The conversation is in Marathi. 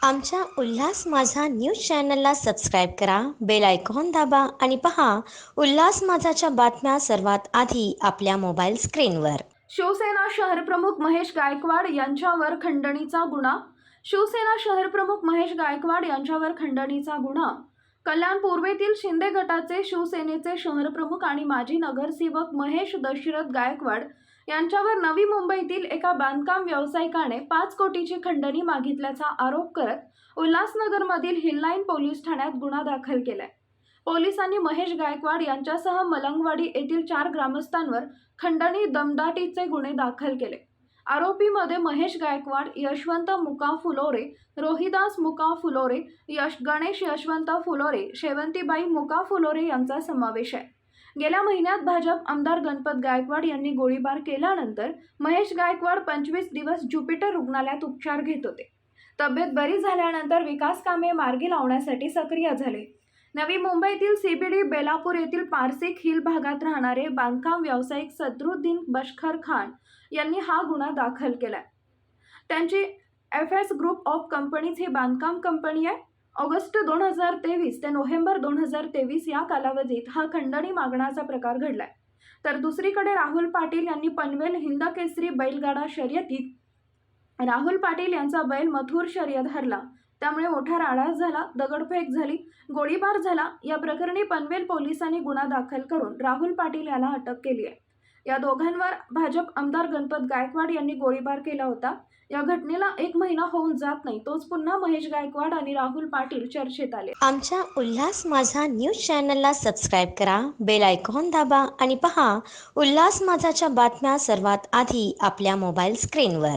आमच्या उल्हास माझा न्यूज चॅनलला सबस्क्राईब करा, बेल आयकॉन दाबा आणि पहा उल्हास माझाच्या बातम्या सर्वात आधी आपल्या मोबाईल स्क्रीनवर. शिवसेना शहरप्रमुख महेश गायकवाड यांच्यावर खंडणीचा गुन्हा. शिवसेना शहरप्रमुख महेश गायकवाड यांच्यावर खंडणीचा गुन्हा. कल्याण पूर्वेतील शिंदे गटाचे शिवसेनेचे शहरप्रमुख आणि माजी नगरसेवक महेश दशरथ गायकवाड यांच्यावर नवी मुंबईतील एका बांधकाम व्यावसायिकाने 5 कोटीची खंडणी मागितल्याचा आरोप करत उल्हासनगरमधील हिललाईन पोलीस ठाण्यात गुन्हा दाखल केलाय. पोलिसांनी महेश गायकवाड यांच्यासह मलंगवाडी येथील 4 ग्रामस्थांवर खंडणी दमदाटीचे गुन्हे दाखल केले. आरोपीमध्ये महेश गायकवाड, यशवंत मुका फुलोरे, रोहिदास मुका फुलोरे, गणेश यशवंत फुलोरे, शेवंतीबाई मुका फुलोरे यांचा समावेश आहे. गेल्या महिन्यात भाजप आमदार गणपत गायकवाड यांनी गोळीबार केल्यानंतर महेश गायकवाड 25 दिवस ज्युपिटर रुग्णालयात उपचार घेत होते. तब्येत बरी झाल्यानंतर विकास कामे मार्गी लावण्यासाठी सक्रिय झाले. नवी मुंबईतील सीबीडी बेलापूर येथील पारसिक हिल भागात राहणारे बांधकाम व्यावसायिक सदरुद्दीन बशखर खान यांनी हा गुन्हा दाखल केलाय. त्यांची FS ग्रुप ऑफ कंपनीज ही बांधकाम कंपनी आहे. ऑगस्ट 2023 ते नोव्हेंबर 2023 या कालावधीत हा खंडणी मागण्याचा प्रकार घडलाय. तर दुसरीकडे राहुल पाटील यांनी पनवेल हिंद केसरी बैलगाडा शर्यतीत राहुल पाटील यांचा बैल मथुर शर्यत हरला. त्यामुळे मोठा राडा झाला, दगडफेक झाली, गोळीबार झाला. या प्रकरणी पनवेल पोलिसांनी गुन्हा दाखल करून राहुल पाटील याला अटक केली आहे. या दोघांवर भाजप आमदार गणपत गायकवाड यांनी गोळीबार केला होता. या घटनेला 1 महिना होऊन जात नाही तोच पुन्हा महेश गायकवाड आणि राहुल पाटील चर्चेत आले. आमच्या उल्हास माझा न्यूज चॅनलला सबस्क्राईब करा, बेल आयकॉन दाबा आणि पहा उल्हास माझाच्या बातम्या सर्वात आधी आपल्या मोबाईल स्क्रीनवर.